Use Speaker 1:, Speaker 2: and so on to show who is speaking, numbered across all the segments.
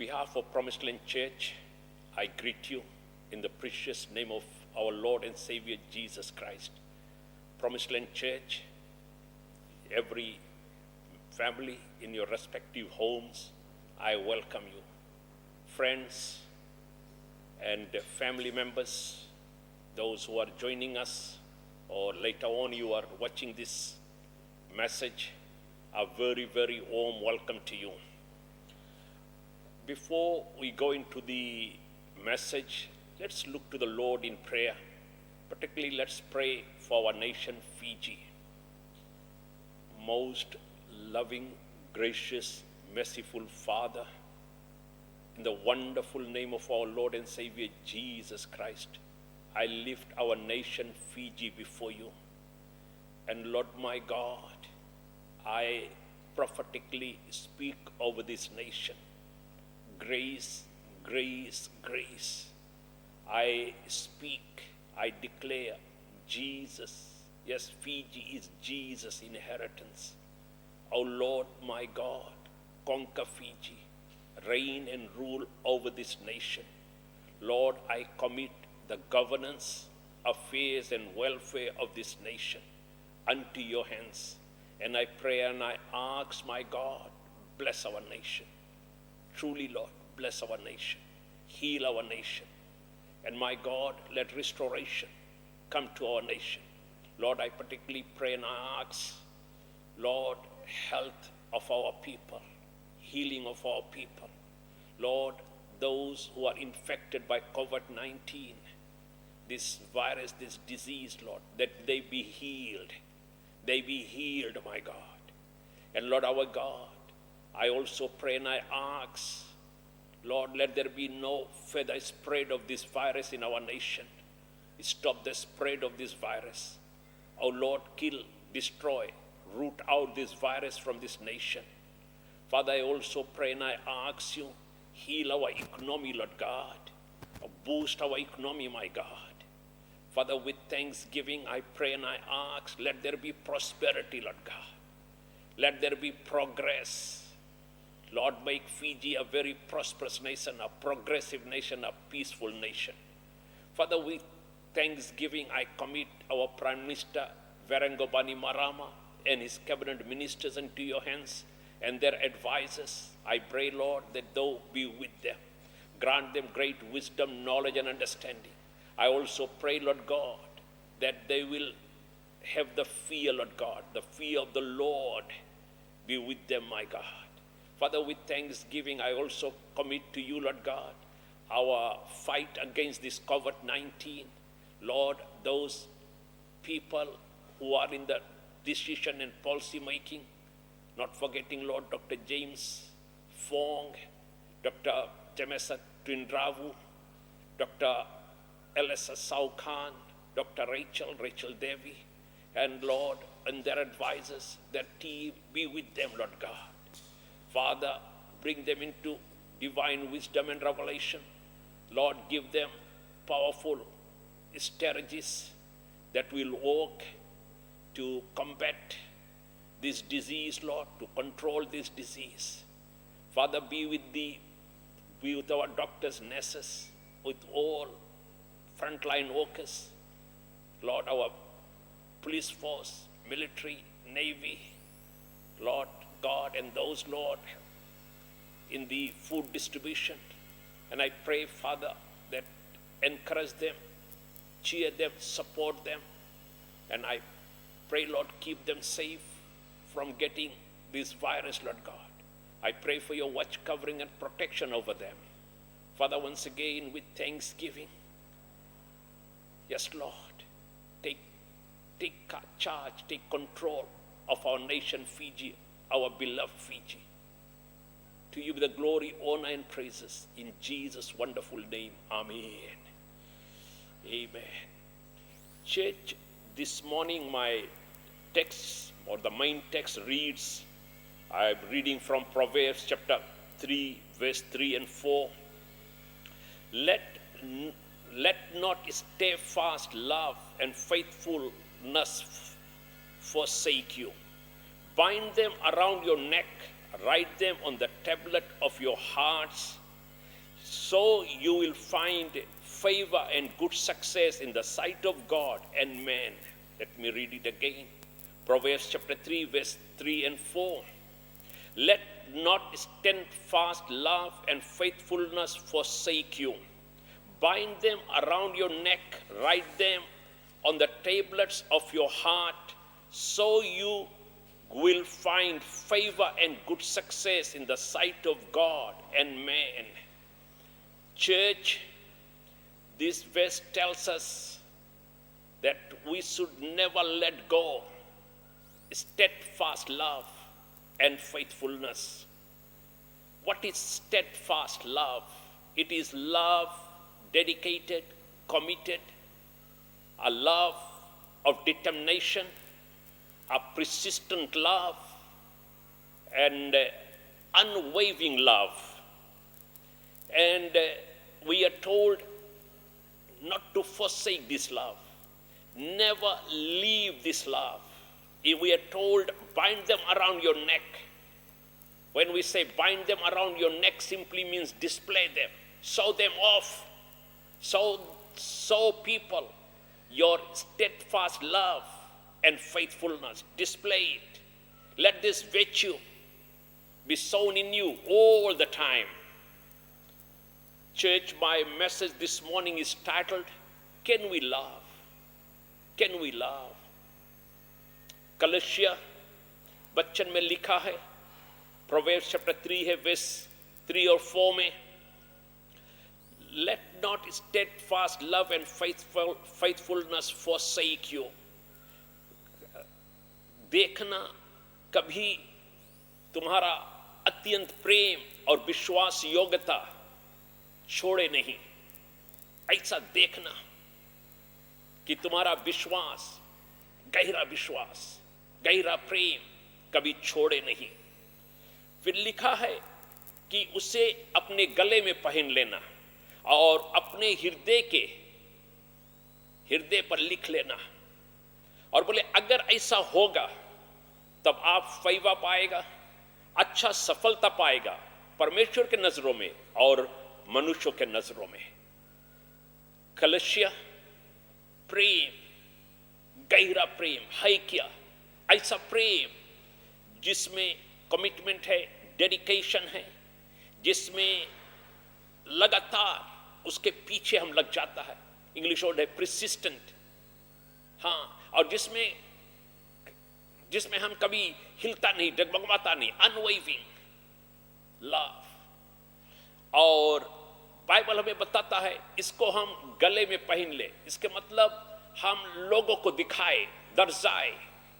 Speaker 1: behalf of Promised Land Church, I greet you in the precious name of our Lord and Savior Jesus Christ. Promised Land Church, every family in your respective homes, I welcome you. Friends and family members, those who are joining us or later on you are watching this message, a very, very warm welcome to you. Before we go into the message, let's look to the Lord in prayer. Particularly, let's pray for our nation, Fiji. Most loving, gracious, merciful Father, in the wonderful name of our Lord and Savior Jesus Christ, I lift our nation, Fiji, before you. And Lord my God, I prophetically speak over this nation. Grace, grace, grace. I speak, I declare Jesus. Yes, Fiji is Jesus' inheritance. O Lord my God, conquer Fiji. Reign and rule over this nation. Lord, I commit the governance, affairs, and welfare of this nation unto your hands. And I pray and I ask, my God, bless our nation. Truly, Lord, bless our nation. Heal our nation. And my God, let restoration come to our nation. Lord, I particularly pray and I ask, Lord, health of our people, healing of our people. Lord, those who are infected by COVID-19, this virus, this disease, Lord, that they be healed. They be healed, my God. And Lord, our God, I also pray and I ask, Lord, let there be no further spread of this virus in our nation. Stop the spread of this virus. Oh Lord, kill, destroy, root out this virus from this nation. Father, I also pray and I ask you, heal our economy, Lord God. Boost our economy, my God. Father, with thanksgiving, I pray and I ask, let there be prosperity, Lord God. Let there be progress. Lord, make Fiji a very prosperous nation, a progressive nation, a peaceful nation. Father, with thanksgiving, I commit our Prime Minister, Verengo Bainimarama, and his cabinet ministers into your hands and their advisors. I pray, Lord, that thou be with them. Grant them great wisdom, knowledge, and understanding. I also pray, Lord God, that they will have the fear, Lord God, the fear of the Lord be with them, my God. Father, with thanksgiving, I also commit to you, Lord God, our fight against this COVID-19. Lord, those people who are in the decision and policy making, not forgetting, Lord, Dr. James Fong, Dr. Temesa Twindravu, Dr. Elisa Saukan, Dr. Rachel Devi, and Lord, and their advisors, their team, be with them, Lord God. Father, bring them into divine wisdom and revelation. Lord, give them powerful strategies that will work to combat this disease, Lord, to control this disease. Father, be with our doctors, nurses, with all frontline workers. Lord, our police force, military, navy, Lord God, and those, Lord, in the food distribution. And I pray, Father, that encourage them, cheer them, support them. And I pray, Lord, keep them safe from getting this virus, Lord God. I pray for your watch, covering, and protection over them. Father, once again, with thanksgiving, yes, Lord, take charge, take control of our nation, Fiji, our beloved Fiji. To you be the glory, honor, and praises in Jesus' wonderful name. Amen. Amen. Church, this morning my text, or the main text, reads, I'm reading from Proverbs chapter 3, verse 3 and 4. Let not steadfast love and faithfulness forsake you. Bind them around your neck, write them on the tablet of your hearts. so you will find favor and good success in the sight of God and man. Let me read it again. Proverbs chapter 3, verse 3 and 4. Let not steadfast love and faithfulness forsake you. Bind them around your neck, write them on the tablets of your heart, so you will find favor and good success in the sight of God and man. Church, this verse tells us that we should never let go steadfast love and faithfulness. What is steadfast love? It is love dedicated, committed, a love of determination, a persistent love, and unwavering love. And we are told not to forsake this love, never leave this love. If we are told, bind them around your neck. When we say bind them around your neck, simply means display them, show them off, show people your steadfast love and faithfulness. Display it. Let this virtue be sown in you all the time. Church, my message this morning is titled, Can We Love? Can we love? कलशिया Bachchan में लिखा है, प्रोवेर्ब्स chapter 3 है, verse 3 और 4 में, let not steadfast love and faithfulness forsake you. देखना कभी तुम्हारा अत्यंत प्रेम और विश्वास योग्यता छोड़े नहीं. ऐसा देखना कि तुम्हारा विश्वास, गहरा प्रेम कभी छोड़े नहीं. फिर लिखा है कि उसे अपने गले में पहन लेना और अपने हृदय पर लिख लेना. और बोले अगर ऐसा होगा तब आप फैवा पाएगा, अच्छा सफलता पाएगा परमेश्वर के नजरों में और मनुष्यों के नजरों में. कलशिया प्रेम, गहरा प्रेम है क्या? ऐसा प्रेम जिसमें कमिटमेंट है, डेडिकेशन है, जिसमें लगातार उसके पीछे हम लग जाता है. इंग्लिश वर्ड है प्रिसिस्टेंट. हाँ, और जिसमें हम कभी हिलता नहीं, डगमगाता नहीं. Unwavering love. और बाइबल हमें बताता है इसको हम गले में पहन ले. इसके मतलब हम लोगों को दिखाए, दर्शाए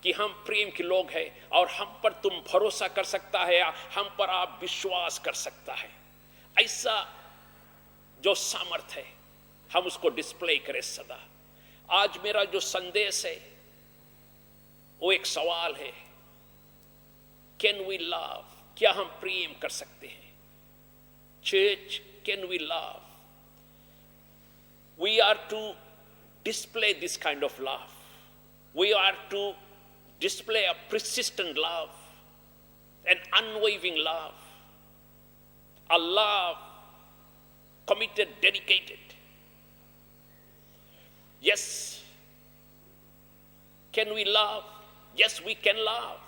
Speaker 1: कि हम प्रेम के लोग हैं और हम पर तुम भरोसा कर सकता है, हम पर आप विश्वास कर सकता है. ऐसा जो सामर्थ्य है हम उसको डिस्प्ले करें सदा. आज मेरा जो संदेश है वो एक सवाल है, कैन वी लव? क्या हम प्रेम कर सकते हैं? Church, can we love? We are to display this kind of love. We are to display a persistent love, an unwavering love, a love committed, dedicated. Yes. Can we love? Yes, we can love.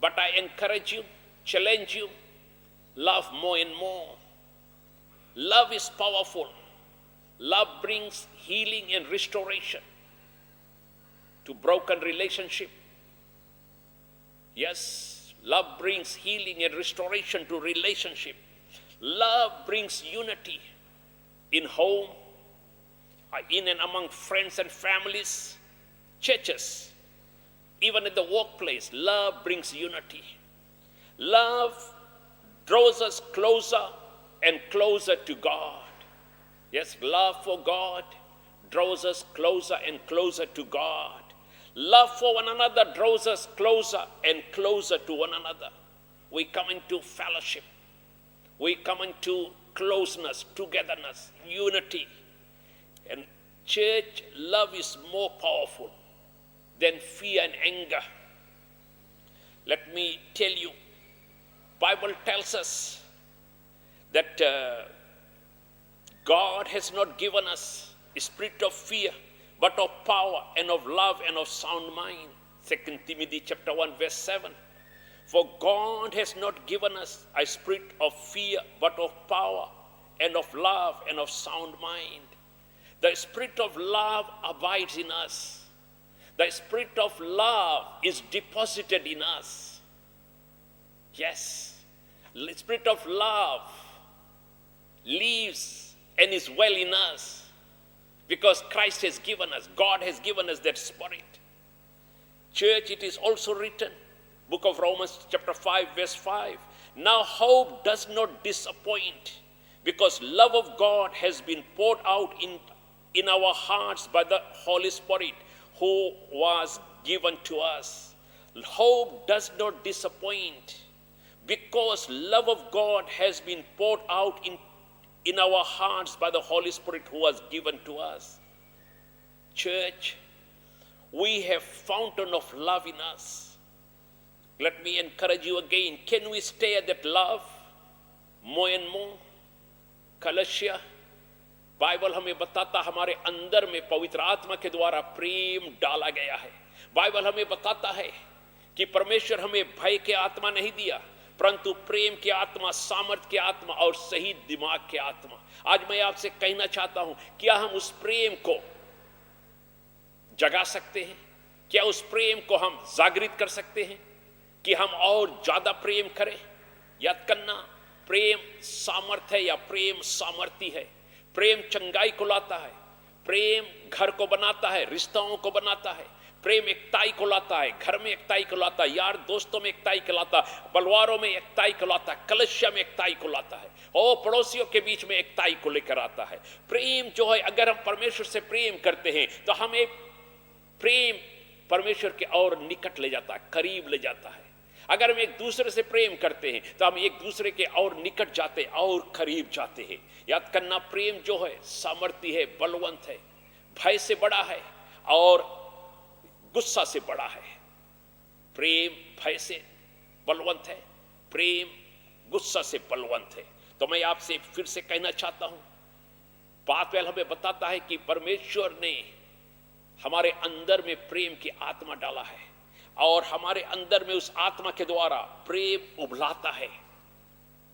Speaker 1: But I encourage you, challenge you, love more and more. Love is powerful. Love brings healing and restoration to broken relationship. Yes, love brings healing and restoration to relationship. Love brings unity in home, in and among friends and families, churches, even in the workplace. Love brings unity. Love draws us closer and closer to God. Yes, love for God draws us closer and closer to God. Love for one another draws us closer and closer to one another. We come into fellowship. We come into closeness, togetherness, unity. And church, love is more powerful than fear and anger. Let me tell you, Bible tells us that God has not given us a spirit of fear, but of power and of love and of sound mind. 2 Timothy chapter 1 verse 7. For God has not given us a spirit of fear, but of power and of love and of sound mind. The spirit of love abides in us. The spirit of love is deposited in us. Yes, the spirit of love lives and is well in us because Christ has given us, God has given us that spirit. Church, it is also written, book of Romans chapter 5 verse 5. Now hope does not disappoint because love of God has been poured out in our hearts by the Holy Spirit who was given to us. Hope does not disappoint because love of God has been poured out in our hearts by the Holy Spirit who was given to us. Church, we have fountain of love in us. Let me encourage you again. Can we stay at that love more and more? कलश्य Bible हमें बताता हमारे अंदर में पवित्र आत्मा के द्वारा प्रेम डाला गया है। बाइबल हमें बताता है कि परमेश्वर हमें भय के आत्मा नहीं दिया, परंतु प्रेम की आत्मा, सामर्थ की आत्मा और सही दिमाग की आत्मा। आज मैं आपसे कहना चाहता हूं, क्या हम उस प्रेम को जगा सकते हैं? क्या उस प्रेम को हम जागृत कर सकते हैं कि हम और ज्यादा प्रेम करें? याद करना, प्रेम सामर्थ है या प्रेम सामर्थी है। प्रेम चंगाई को लाता है, प्रेम घर को बनाता है, रिश्तों को बनाता है। प्रेम एकताई को लाता है, घर में एकताई को लाता है, यार दोस्तों में एकताई को लाता है, परिवारों में एकताई को लाता है, कलश्य में एकताई को लाता है और पड़ोसियों के बीच में एकताई को लेकर आता है। प्रेम जो है, अगर हम परमेश्वर से प्रेम करते हैं तो हमें प्रेम परमेश्वर के और निकट ले जाता है, करीब ले जाता है। अगर हम एक दूसरे से प्रेम करते हैं तो हम एक दूसरे के और निकट जाते हैं और करीब जाते हैं। याद करना, प्रेम जो है सामर्थी है, बलवंत है, भय से बड़ा है और गुस्सा से बड़ा है। प्रेम भय से बलवंत है, प्रेम गुस्सा से बलवंत है। तो मैं आपसे फिर से कहना चाहता हूं, बातवेल हमें बताता है कि परमेश्वर ने हमारे अंदर में प्रेम की आत्मा डाला है और हमारे अंदर में उस आत्मा के द्वारा प्रेम उभलाता है।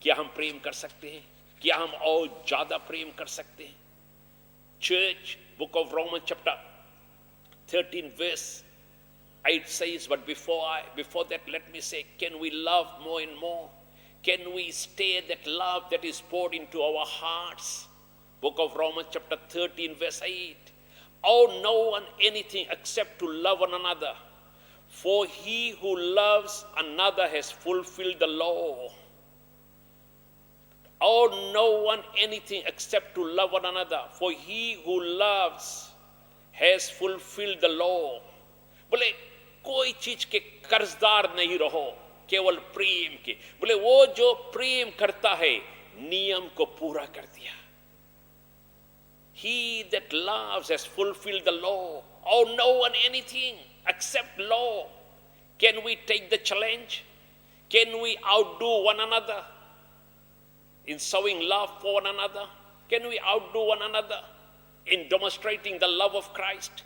Speaker 1: क्या हम प्रेम कर सकते हैं? क्या हम और ज्यादा प्रेम कर सकते हैं? Church, book of Roman chapter 13 verse 8 says, but before that let me say, can we love more and more? Can we stay that love that is poured into our hearts? Book of Romans chapter 13 verse 8. Owe no one anything except to love one another, for he who loves another has fulfilled the law. Owe no one anything except to love one another, for he who loves has fulfilled the law. बोले कोई चीज के कर्जदार नहीं रहो, केवल प्रेम के। बोले वो जो प्रेम करता है नियम को पूरा कर दिया। He that loves has fulfilled the law. Owe no one anything except law. Can we take the challenge? Can we outdo one another in showing love for one another? Can we outdo one another in demonstrating the love of Christ?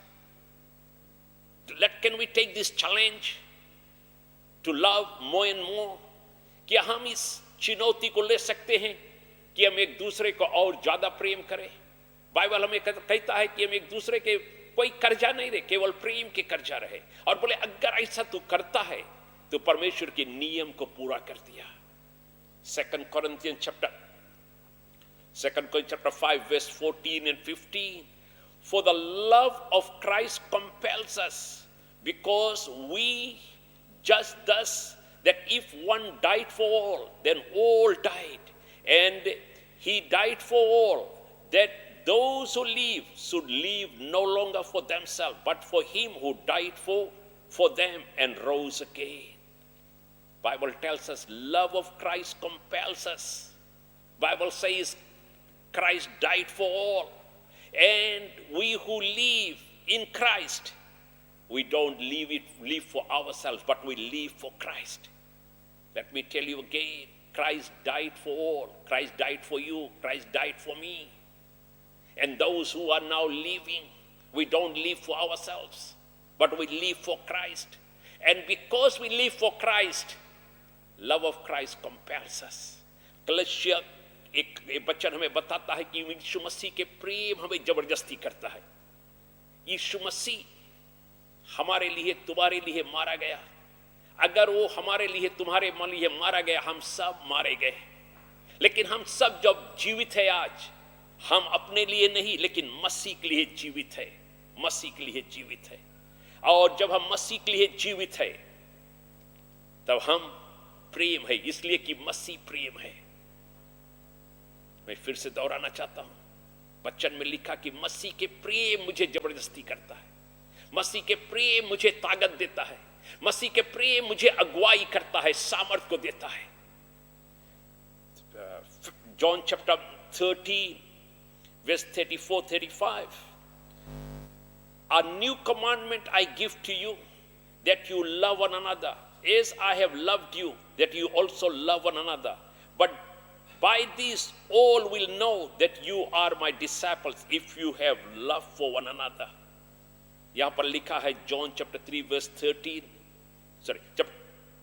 Speaker 1: Can we take this challenge to love more and more? क्या हम इस चुनौती को ले सकते हैं कि हम एक दूसरे को और ज्यादा प्रेम करें? बाइबल हमें कहता है कि हम एक दूसरे के कोई कर्जा नहीं रहे, केवल प्रेम के कर्जा रहे। और बोले अगर ऐसा तू करता है तो परमेश्वर के नियम को पूरा कर दिया। 2 Corinthians chapter 5 verse 14 and 15. For the love of Christ compels us, because we just thus that if one died for all, then all died. And he died for all, that those who live should live no longer for themselves, but for him who died for them and rose again. Bible tells us love of Christ compels us. Bible says Christ died for all. And we who live in Christ, we don't live for ourselves, but we live for Christ. Let me tell you again, Christ died for all. Christ died for you. Christ died for me. And those who are now living, we don't live for ourselves, but we live for Christ. And because we live for Christ, love of Christ compels us. कलश्य एक वचन हमें बताता है कि यीशु मसीह के प्रेम हमें जबरदस्ती करता है. यीशु मसीह हमारे लिए, तुम्हारे लिए मारा गया. अगर वो हमारे लिए, तुम्हारे लिए मारा गया, हम सब मारे गए. लेकिन हम सब जब जीवित है आज, हम अपने लिए नहीं, लेकिन मसीह के लिए जीवित है. मसीह के लिए जीवित है. और जब हम मसीह के लिए जीवित है, तब हम प्रेम है, इसलिए कि मसीह प्रेम है. मैं फिर से दोहराना चाहता हूं, वचन में लिखा कि मसीह के प्रेम मुझे जबरदस्ती करता है. मसीह के प्रेम मुझे ताकत देता है. मसीह के प्रेम मुझे अगुवाई करता है, सामर्थ को देता है. John chapter 13 verse 34-35. A new commandment I give to you, that you love one another, as I have loved you, that you also love one another. But by this all will know that you are my disciples, if you have love for one another. यहाँ पर लिखा है John chapter 3 verse 13,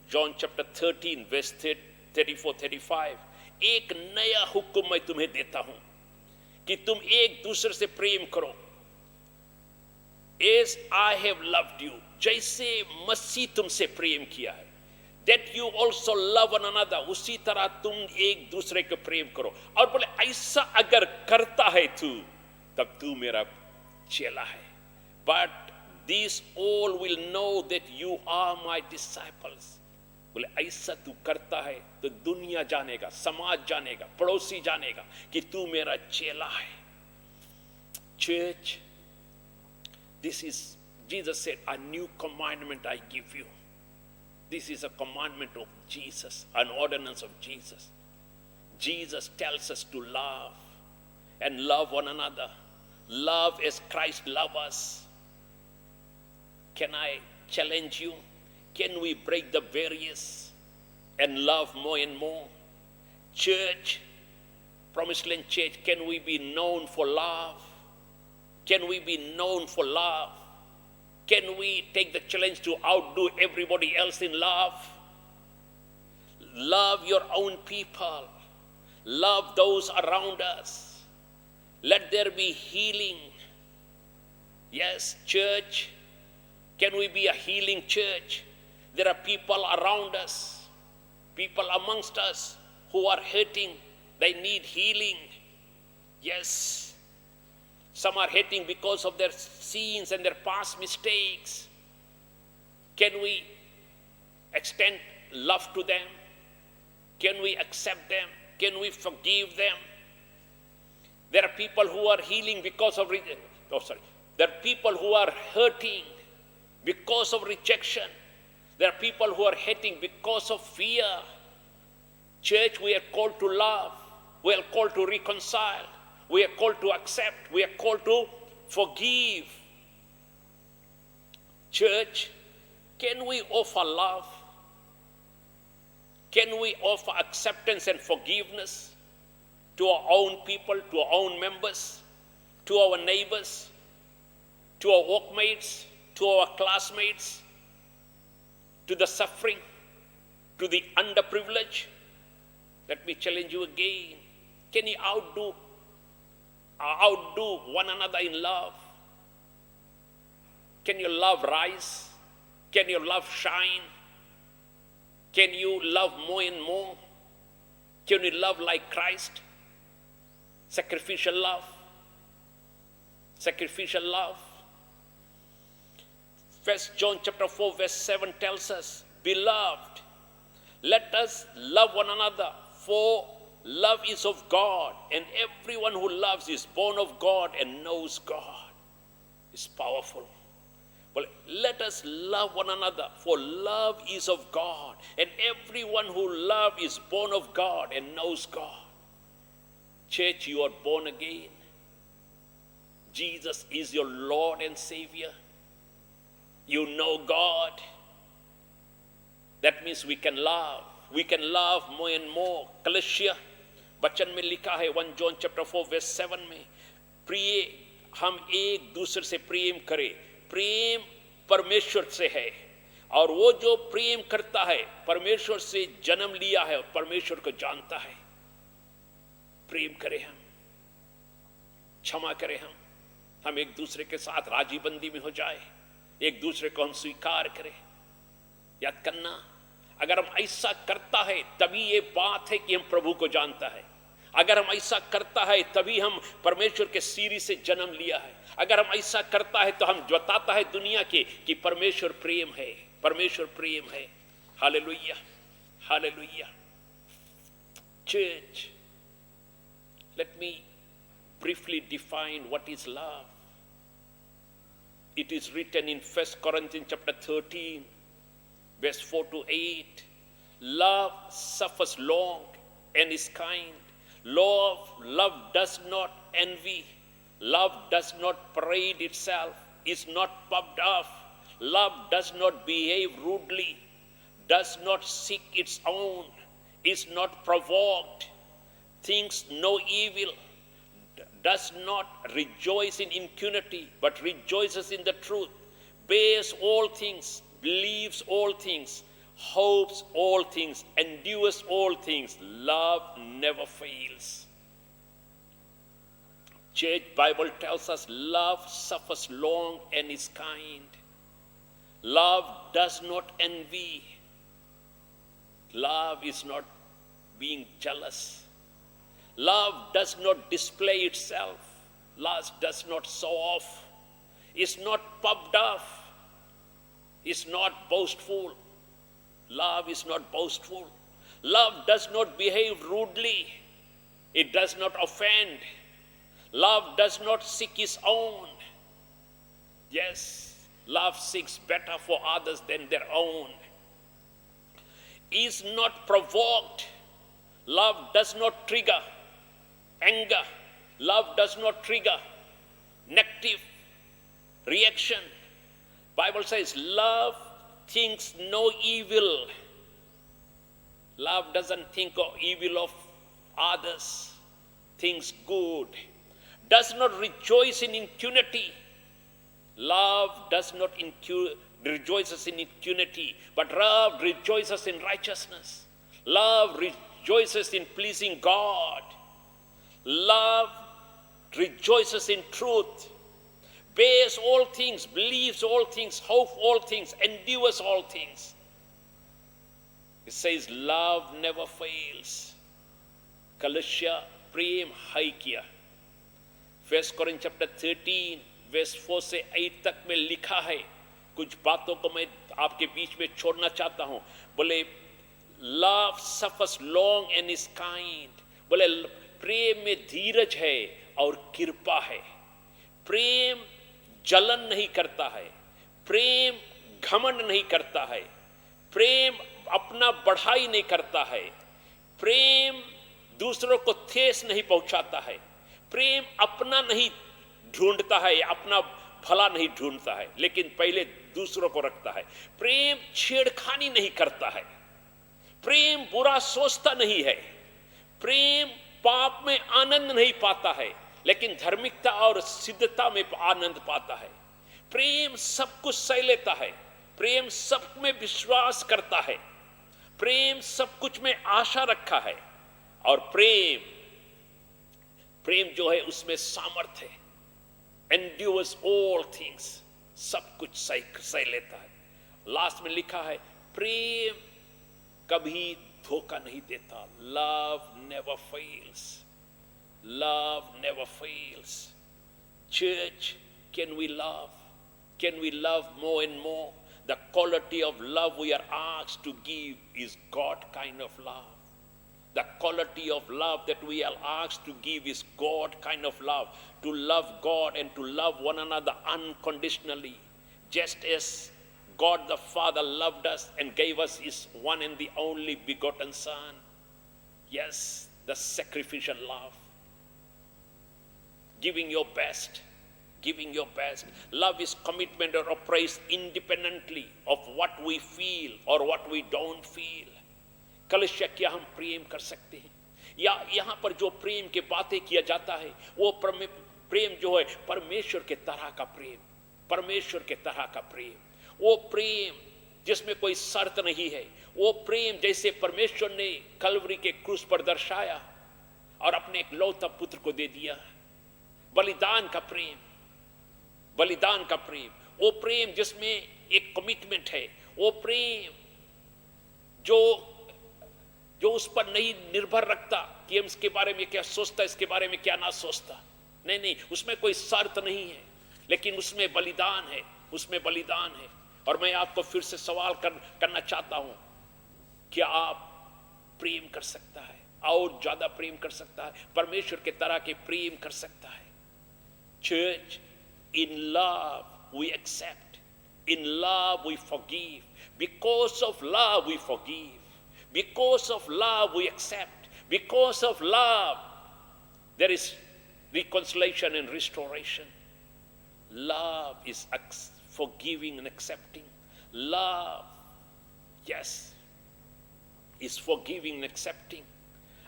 Speaker 1: John chapter 13 verse 34-35. एक नया हुक्म मैं तुम्हें देता हूं कि तुम एक दूसरे से प्रेम करो. As I have loved you, जैसे मसीह तुमसे प्रेम किया है, that you also love one another, उसी तरह तुम एक दूसरे को प्रेम करो. और बोले ऐसा अगर करता है तू, तब तू मेरा चेला है. But these all will know that you are my disciples. बोले ऐसा तू करता है तो दुनिया जानेगा, समाज जानेगा, पड़ोसी जानेगा कि तू मेरा चेला है. Church, this is, Jesus said, a new commandment I give you. This is a commandment of Jesus, an ordinance of Jesus. Jesus tells us to love and love one another. Love as Christ loved us. Can I challenge you? Can we break the barriers and love more and more? Church, Promised Land Church, can we be known for love? Can we be known for love? Can we take the challenge to outdo everybody else in love? Love your own people. Love those around us. Let there be healing. Yes, church, can we be a healing church? There are people around us, people amongst us who are hurting. They need healing. Yes. Some are hurting because of their sins and their past mistakes. Can we extend love to them? Can we accept them? Can we forgive them? There are people who are healing because of There are people who are hurting because of rejection. There are people who are hurting because of fear. Church, we are called to love. We are called to reconcile. We are called to accept. We are called to forgive. Church, can we offer love? Can we offer acceptance and forgiveness to our own people, to our own members, to our neighbors, to our workmates, to our classmates, to the suffering, to the underprivileged? Let me challenge you again. Can you outdo one another in love? Can your love rise? Can your love shine? Can you love more and more? Can you love like Christ? Sacrificial love. Sacrificial love. 1 John chapter 4 verse 7 tells us, beloved, let us love one another, for love is of God, and everyone who loves is born of God and knows God. It's powerful. Well, let us love one another, for love is of God, and everyone who loves is born of God and knows God. Church, you are born again. Jesus is your Lord and Savior. You know God. That means we can love. We can love more and more. कलश्य वचन में लिखा है 1 John chapter 4 verse 7 में, प्रिय, हम एक दूसरे से प्रेम करें। प्रेम परमेश्वर से है, और वो जो प्रेम करता है परमेश्वर से जन्म लिया है और परमेश्वर को जानता है। प्रेम करें, हम क्षमा करें, हम एक दूसरे के साथ राजी बंदी में हो जाए, एक दूसरे को हम स्वीकार करें। याद करना, अगर हम ऐसा करता है तभी ये बात है कि हम प्रभु को जानता है। अगर हम ऐसा करता है तभी हम परमेश्वर के सीरी से जन्म लिया है। अगर हम ऐसा करता है तो हम बताता है दुनिया के कि परमेश्वर प्रेम है, परमेश्वर प्रेम है। Hallelujah, hallelujah. Church, let me briefly define what is love. It is written in 1 Corinthians chapter 13, verse 4 to 8. Love suffers long and is kind. Love does not envy. Love does not parade itself, is not puffed up. Love does not behave rudely, does not seek its own, is not provoked, thinks no evil, does not rejoice in impunity, but rejoices in the truth, bears all things, believes all things, hopes all things, endures all things. Love never fails. Church, Bible tells us love suffers long and is kind. Love does not envy. Love is not being jealous. Love does not display itself. Love does not show off. Is not puffed up. Is not boastful. Love is not boastful. Love does not behave rudely. It does not offend. Love does not seek its own. Yes, love seeks better for others than their own. Is not provoked. Love does not trigger anger. Love does not trigger negative reaction. Bible says love thinks no evil. Love doesn't think of evil of others, thinks good. Does not rejoice in impunity. Love does not rejoices in impunity, but love rejoices in righteousness. Love rejoices in pleasing God. Love rejoices in truth, bears all things, believes all things, hopes all things, endures all things. It says love never fails. Colossians, प्रेम है किया। 1 Corinthians chapter 13 verse 4 से 8 तक में लिखा है। कुछ बातों को मैं आपके बीच में छोड़ना चाहता हूं। बोले love suffers long and is kind. बोले प्रेम में धीरज है और कृपा है। प्रेम जलन नहीं करता है, प्रेम घमंड नहीं करता है, प्रेम अपना बढ़ाई नहीं करता है, प्रेम दूसरों को ठेस नहीं पहुंचाता है, प्रेम अपना नहीं ढूंढता है, अपना भला नहीं ढूंढता है, लेकिन पहले दूसरों को रखता है। प्रेम छेड़खानी नहीं करता है, प्रेम बुरा सोचता नहीं है, प्रेम पाप में आनंद नहीं पाता है, लेकिन धार्मिकता और सिद्धता में आनंद पाता है। प्रेम सब कुछ सह लेता है, प्रेम सब में विश्वास करता है, प्रेम सब कुछ में आशा रखा है, और प्रेम जो है उसमें सामर्थ्य है। endures all things, सब कुछ सह लेता है। लास्ट में लिखा है प्रेम कभी धोखा नहीं देता। love never fails. Love never fails. Church, can we love? Can we love more and more? The quality of love we are asked to give is God kind of love. The quality of love that we are asked to give is God kind of love. To love God and to love one another unconditionally. Just as God the Father loved us and gave us His one and the only begotten Son. Yes, the sacrificial love. Giving your best. Giving your best. Love is commitment or praise independently of what we feel or what we don't feel. कलिसिया, क्या हम प्रेम कर सकते हैं? या यहाँ पर जो प्रेम के बातें किया जाता है वो प्रेम जो है परमेश्वर के तरह का प्रेम, परमेश्वर के तरह का प्रेम, वो प्रेम जिसमें कोई शर्त नहीं है, वो प्रेम जैसे परमेश्वर ने कलवरी के क्रूस पर दर्शाया और अपने एक लौता पुत्र को दे दिया। बलिदान का प्रेम, बलिदान का प्रेम, वो प्रेम जिसमें एक कमिटमेंट है, वो प्रेम जो उस पर नहीं निर्भर रखता कि हम इसके बारे में क्या सोचता, इसके बारे में क्या ना सोचता। नहीं नहीं, उसमें कोई शर्त नहीं है, लेकिन उसमें बलिदान है, उसमें बलिदान है। और मैं आपको फिर से सवाल करना चाहता हूं, क्या आप प्रेम कर सकता है, और ज्यादा प्रेम कर सकता है, परमेश्वर के तरह के प्रेम कर सकता है? Church, in love we accept, in love we forgive, because of love we forgive, because of love we accept, because of love there is reconciliation and restoration. Love is forgiving and accepting. Love, yes, is forgiving and accepting.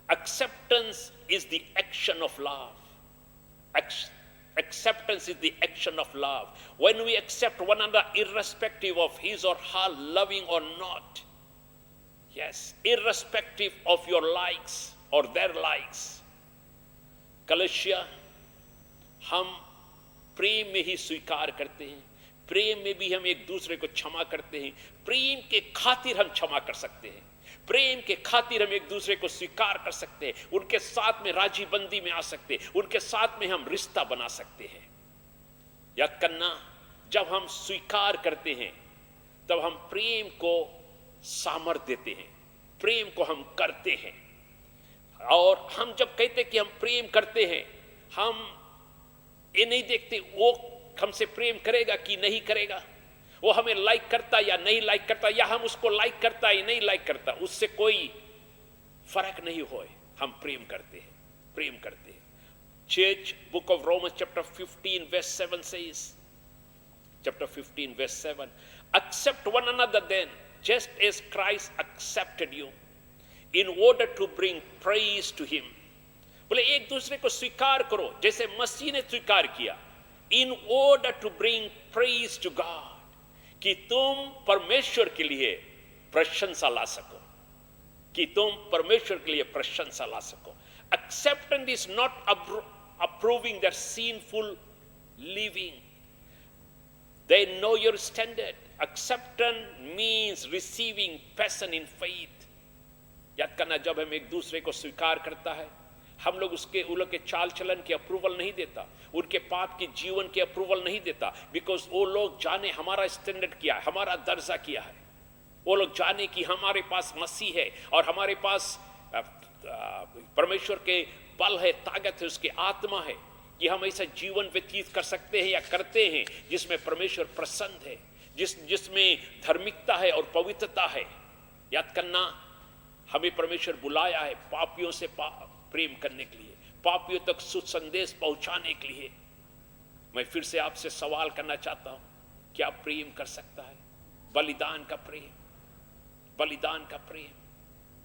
Speaker 1: Acceptance is the action of love. Acceptance is the action of love. When we accept one another irrespective of his or her loving or not, yes, irrespective of your likes or their likes. कलशिया, हम प्रेम में ही स्वीकार करते हैं, प्रेम में भी हम एक दूसरे को क्षमा करते हैं, प्रेम के खातिर हम क्षमा कर सकते हैं, प्रेम के खातिर हम एक दूसरे को स्वीकार कर सकते हैं, उनके साथ में राजी बंदी में आ सकते हैं, उनके साथ में हम रिश्ता बना सकते हैं। याद करना, जब हम स्वीकार करते हैं तब हम प्रेम को सामर्थ्य देते हैं, प्रेम को हम करते हैं। और हम जब कहते कि हम प्रेम करते हैं, हम ये नहीं देखते वो हमसे प्रेम करेगा कि नहीं करेगा, वो हमें लाइक करता या नहीं लाइक करता, या हम उसको लाइक करता या नहीं लाइक करता, उससे कोई फर्क नहीं होए, हम प्रेम करते हैं, प्रेम करते हैं। Church, book of Romans chapter 15 verse 7 says, chapter 15 verse 7, accept one another then, just as Christ accepted you, in order to bring praise to him. बोले एक दूसरे को स्वीकार करो जैसे मसीह ने स्वीकार किया, in order to bring praise to God, कि तुम परमेश्वर के लिए प्रशंसा ला सको, कि तुम परमेश्वर के लिए प्रशंसा ला सको। Acceptance is not approving their sinful living. They know your standard. Acceptance means receiving passion in faith. याद करना, जब हम एक दूसरे को स्वीकार करता है, हम लोग उसके उनके चाल चलन की अप्रूवल नहीं देता, उनके पाप के जीवन की अप्रूवल नहीं देता, बिकॉज वो लोग जाने हमारा स्टैंडर्ड क्या है, हमारा दर्जा क्या है। वो लोग जाने कि हमारे पास मसीह है और हमारे पास परमेश्वर के बल है, ताकत है, उसकी आत्मा है, कि हम ऐसा जीवन व्यतीत कर सकते हैं या करते हैं जिसमें परमेश्वर प्रसन्न है, जिसमें धार्मिकता है और पवित्रता है। याद करना, हमें परमेश्वर बुलाया है पापियों से प्रेम करने के लिए, पापियों तक सुसंदेश पहुंचाने के लिए। मैं फिर से आपसे सवाल करना चाहता हूं, क्या प्रेम कर सकता है? बलिदान का प्रेम, बलिदान का प्रेम।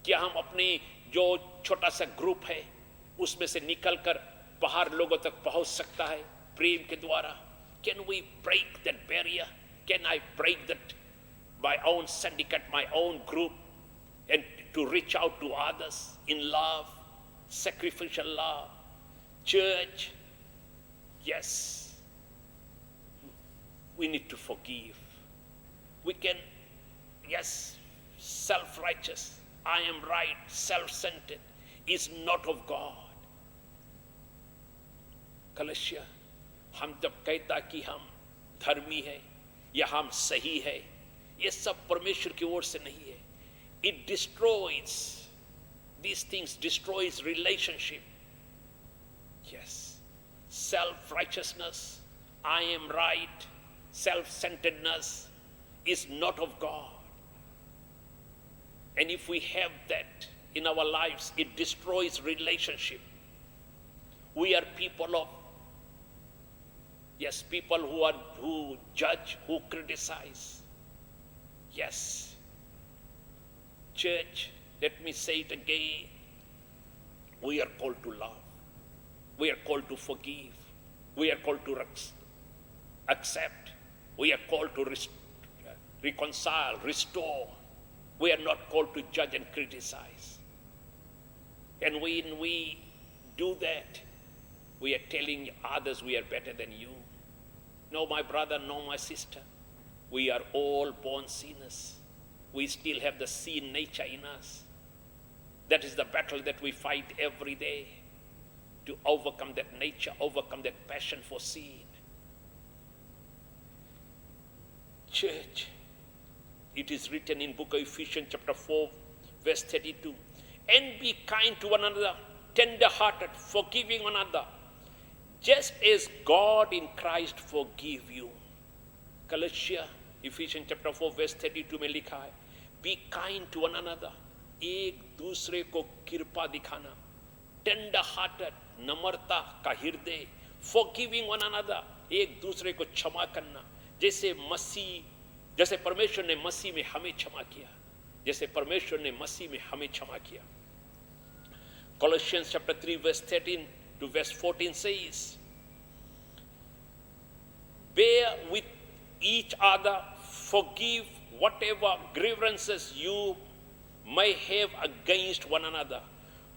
Speaker 1: क्या हम अपने जो छोटा सा ग्रुप है उसमें से निकलकर बाहर लोगों तक पहुंच सकता है प्रेम के द्वारा? Can we break that barrier? Can I break that my own syndicate, my own group, and to reach out to others in love, sacrificial love? Church, yes, we need to forgive. We can, yes, self-righteous, I am right, self-centered is not of God. कलशिया, हम जब कहता कि हम धर्मी है या हम सही है, ये सब परमेश्वर की ओर से नहीं है। It destroys, these things destroys relationship. Yes, self-righteousness, I am right, self-centeredness is not of God. And if we have that in our lives, it destroys relationship. We are people of, yes, people who judge, who criticize. Yes. Church, let me say it again. We are called to love. We are called to forgive. We are called to accept. We are called to reconcile, restore. We are not called to judge and criticize. And when we do that, we are telling others we are better than you. No, my brother, no, my sister. We are all born sinners. We still have the sin nature in us. That is the battle that we fight every day, to overcome that nature, overcome that passion for sin. Church, it is written in book of Ephesians chapter 4, verse 32, and be kind to one another, tender-hearted, forgiving one another, just as God in Christ forgive you. Colossians, Ephesians chapter 4, verse 32 में लिखा है, be kind to one another, एक दूसरे को कृपा दिखाना, tender-hearted, नम्रता का हृदय, forgiving one another, एक दूसरे को क्षमा करना, जैसे परमेश्वर ने मसीह में हमें क्षमा किया, जैसे परमेश्वर ने मसीह में हमें क्षमा किया. Colossians chapter 3 verse 13 to verse 14 says, bear with each other, forgive whatever grievances you may have against one another.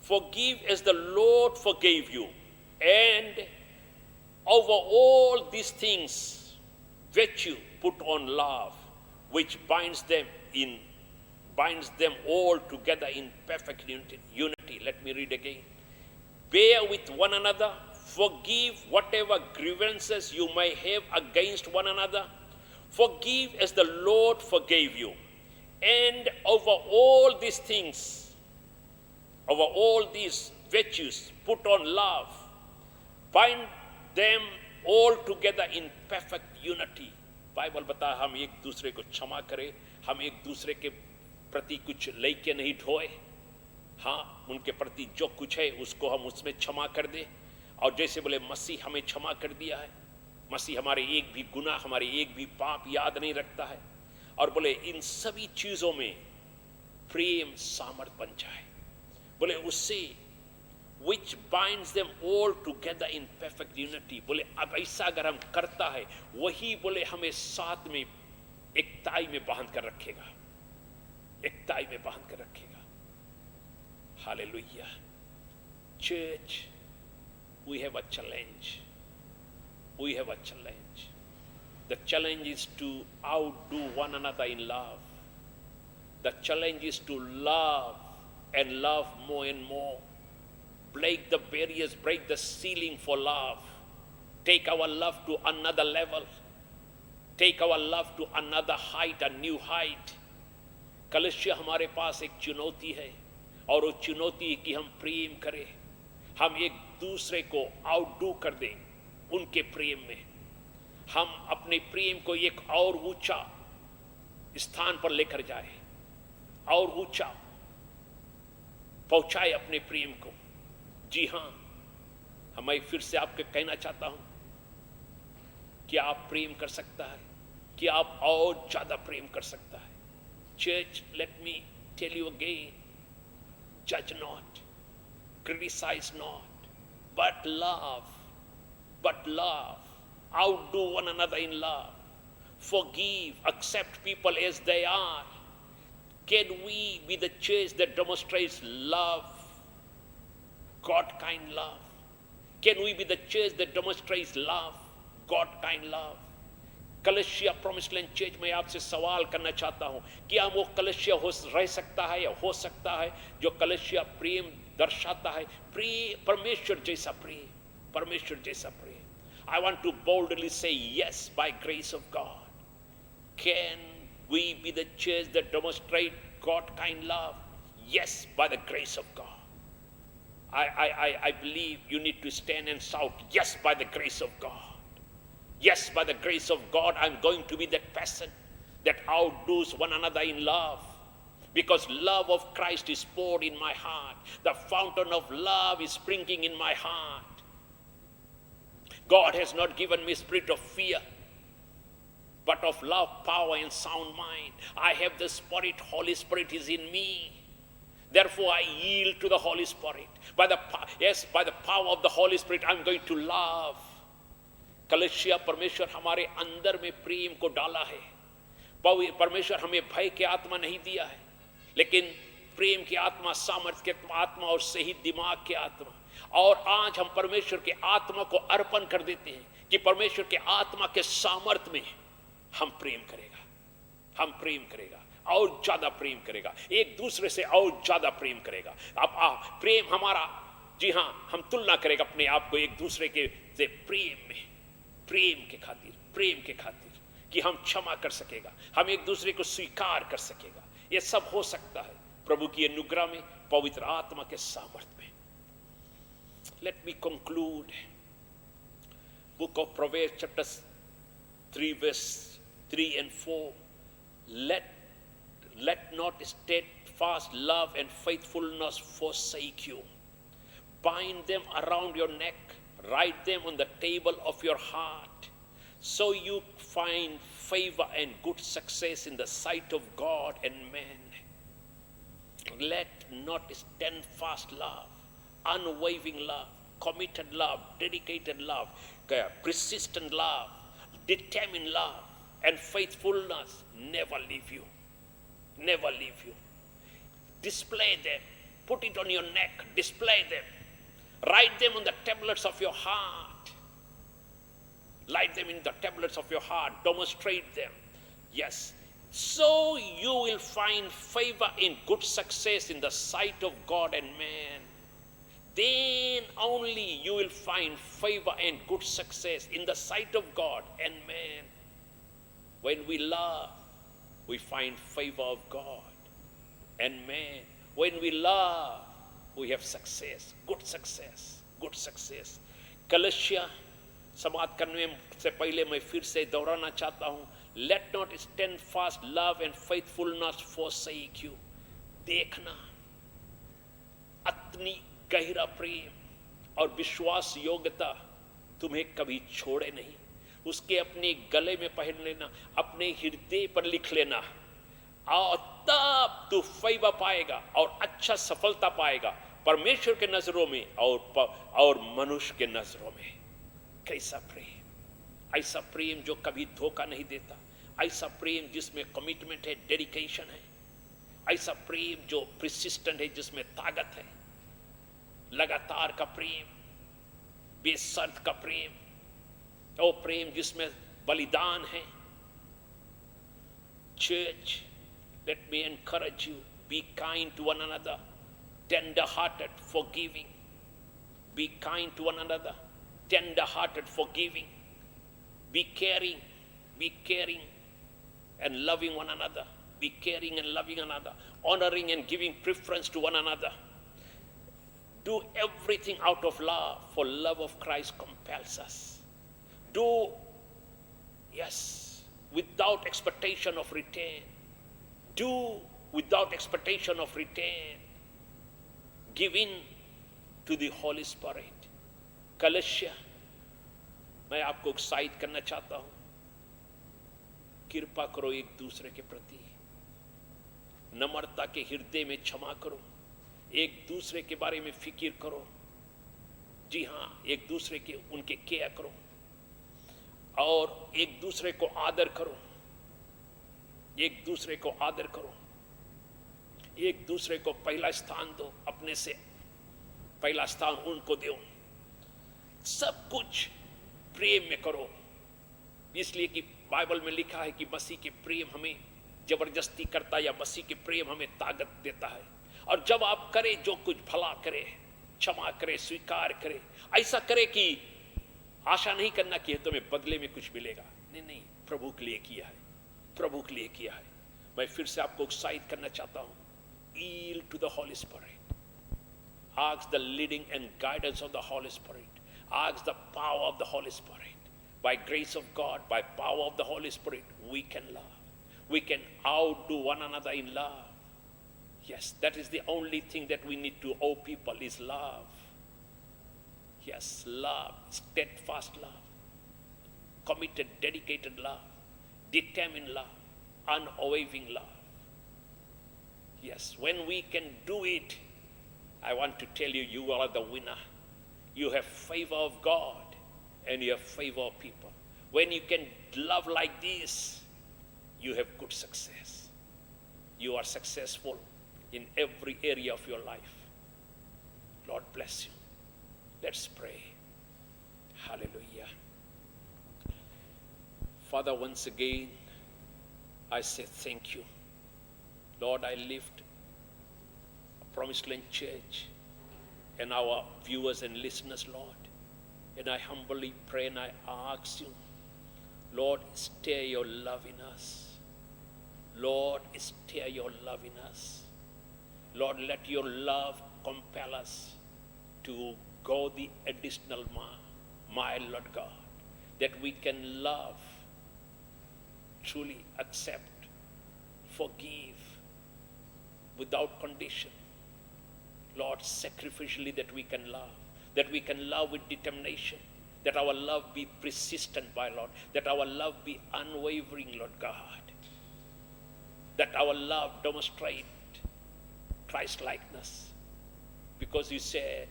Speaker 1: Forgive as the Lord forgave you. And over all these things, virtue, put on love, which binds them all together in perfect unity. Let me read again. Bear with one another, forgive whatever grievances you may have against one another. Forgive as the Lord forgave you. And over all these things, over all these virtues, put on love. Bind them all together in perfect unity. Bible बता हम एक दूसरे को क्षमा करें, हम एक दूसरे के प्रति कुछ लेके नहीं ढोए, हाँ उनके प्रति जो कुछ है उसको हम उसमें क्षमा कर दे. और जैसे बोले मसीह हमें क्षमा कर दिया है, मसीह हमारे एक भी गुनाह, हमारे एक भी पाप याद नहीं रखता है, और बोले इन सभी चीजों में प्रेम सामर्थ बन जाए. बोले उससे which binds them all together in perfect unity. बोले अब ऐसा अगर हम करता है, वही बोले हमें साथ में एकताई में बांध कर रखेगा, एकताई में बांध कर रखेगा. Hallelujah. Church, we have a challenge. We have a challenge. The challenge is to outdo one another in love. The challenge is to love and love more and more. Break the barriers, break the ceiling for love. Take our love to another level. Take our love to another height, a new height. कलश्य हमारे पास एक चुनौती है, और वो चुनौती है कि हम प्रेम करें, हम एक दूसरे को आउटडू कर दें उनके प्रेम में, हम अपने प्रेम को एक और ऊंचा स्थान पर लेकर जाए, और ऊंचा पहुंचाए अपने प्रेम को. जी हाँ, मैं फिर से आपको कहना चाहता हूं कि आप प्रेम कर सकता है, कि आप और ज्यादा प्रेम कर सकता है. Church, let me tell you again, judge not, criticize not, but love, outdo one another in love, forgive, accept people as they are. Can we be the church that demonstrates love, God-kind love? Can we be the church that demonstrates love, God-kind love? कलशिया promised land church में आपसे सवाल करना चाहता हूं, क्या वो कलशिया रह सकता है या हो सकता है जो कलशिया प्रेम दर्शाता है, परमेश्वर जैसा प्रेम, परमेश्वर जैसा प्रेम. I want to boldly say yes, by grace of God. Can we be the church that demonstrate God-kind love? Yes, by the grace of God. I believe you need to stand and shout, yes, by the grace of God. Yes, by the grace of God, I'm going to be that person that outdoes one another in love. Because love of Christ is poured in my heart. The fountain of love is springing in my heart. God has not given me a spirit of fear, but of love, power, and sound mind. I have the Spirit, Holy Spirit is in me. Therefore, I yield to the Holy Spirit. By the power of the Holy Spirit, I'm going to love. कलीसिया परमेश्वर हमारे अंदर में प्रेम को डाला है। परमेश्वर हमें भय की आत्मा नहीं दिया है, लेकिन प्रेम की आत्मा, सामर्थ्य की आत्मा और सही दिमाग की आत्मा। और आज हम परमेश्वर के आत्मा को अर्पण कर देते हैं कि परमेश्वर के आत्मा के सामर्थ्य में हम प्रेम करेगा, हम प्रेम करेगा और ज्यादा प्रेम करेगा, एक दूसरे से और ज्यादा प्रेम करेगा। अब प्रेम हमारा, जी हां, हम तुलना करेगा अपने आप को एक दूसरे के से प्रेम में, प्रेम के खातिर, प्रेम के खातिर कि हम क्षमा कर सकेगा, हम एक दूसरे को स्वीकार कर सकेगा। यह सब हो सकता है प्रभु की अनुग्रह में, पवित्र आत्मा के सामर्थ्य में। Let me conclude book of Proverbs chapter 3 verse 3 and 4. Let not steadfast love and faithfulness forsake you. Bind them around your neck, write them on the table of your heart, so you find favor and good success in the sight of God and man. Let not steadfast love, unwavering love, committed love, dedicated love, persistent love, determined love, and faithfulness never leave you. Never leave you. Display them. Put it on your neck. Display them. Write them on the tablets of your heart. Write them in the tablets of your heart. Demonstrate them. Yes. So you will find favor and good success in the sight of God and man. Then only you will find favor and good success in the sight of God and man. When we love, we find favor of God and man. When we love, we have success, good success, good success. कलीसिया समाप्त करने से पहले मैं फिर से दोहराना चाहता हूं, let not steadfast love and faithfulness forsake you. देखना, अतनी गहरा प्रेम और विश्वास योग्यता तुम्हें कभी छोड़े नहीं। उसके अपने गले में पहन लेना, अपने हृदय पर लिख लेना, और तब तू फैबा पाएगा और अच्छा सफलता पाएगा परमेश्वर के नजरों में और मनुष्य के नजरों में। कैसा प्रेम, ऐसा प्रेम जो कभी धोखा नहीं देता, ऐसा प्रेम जिसमें कमिटमेंट है, डेडिकेशन है, ऐसा प्रेम जो प्रिसिस्टेंट है, जिसमें ताकत है, लगातार का प्रेम, बेशर्त का प्रेम, वो प्रेम जिसमें बलिदान है। Church, let me encourage you, be kind to one another, tender-hearted, forgiving. Be kind to one another, tender-hearted, forgiving. Be caring and loving one another. Be caring and loving another, honoring and giving preference to one another. Do everything out of love, for love of Christ compels us. Do, yes, without expectation of return. Do without expectation of return. Give in to the Holy Spirit. कलीसिया, मैं आपको उत्साहित करना चाहता हूं, कृपा करो एक दूसरे के प्रति, नम्रता के हृदय में क्षमा करो, एक दूसरे के बारे में फिक्र करो। जी हां, एक दूसरे के उनके केयर करो और एक दूसरे को आदर करो, एक दूसरे को आदर करो, एक दूसरे को पहला स्थान दो, अपने से पहला स्थान उनको दो। सब कुछ प्रेम में करो, इसलिए कि बाइबल में लिखा है कि मसीह के प्रेम हमें जबरदस्ती करता है या मसीह के प्रेम हमें ताकत देता है। और जब आप करें, जो कुछ भला करे, क्षमा करे, स्वीकार करे, ऐसा करे कि आशा नहीं करना कि तुम्हें बदले में कुछ मिलेगा। नहीं नहीं, प्रभु के लिए किया है, प्रभु के लिए किया है। मैं फिर से आपको उत्साहित करना चाहता हूं, yield to the Holy Spirit. Ask the leading and guidance of the Holy Spirit. Ask the power of the Holy Spirit. By grace of God, by power of the Holy Spirit, we can love. We can outdo one another in love. Yes, that is the only thing that we need to owe people is love. Yes, love, steadfast love, committed, dedicated love, determined love, unwavering love. Yes, when we can do it, I want to tell you, you are the winner. You have favor of God and you have favor people. When you can love like this, you have good success. You are successful in every area of your life. Lord bless you. Let's pray. Hallelujah. Father, once again, I say thank you. Lord, I lift Promised Land Church and our viewers and listeners, Lord. And I humbly pray and I ask you, Lord, stir your love in us. Lord, stir your love in us. Lord, let your love compel us to go the additional mile, Lord God, that we can love, truly accept, forgive without condition. Lord, sacrificially that we can love with determination, that our love be persistent, my Lord, that our love be unwavering, Lord God, that our love demonstrate Christ-likeness, because you said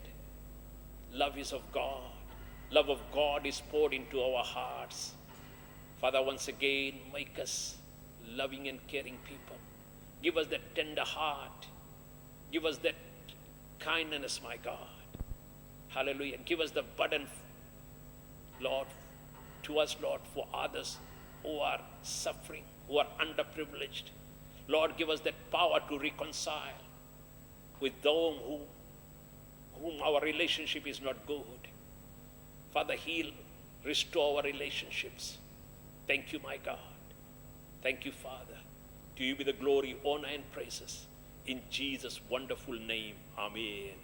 Speaker 1: love is of God. Love of God is poured into our hearts. Father, once again, make us loving and caring people. Give us that tender heart. Give us that kindness, my God. Hallelujah. Give us the burden, Lord, to us, Lord, for others who are suffering, who are underprivileged. Lord, give us that power to reconcile with those whom our relationship is not good. Father, heal, restore our relationships. Thank you, my God. Thank you, Father. To you be the glory, honor, and praises. In Jesus' wonderful name, amen.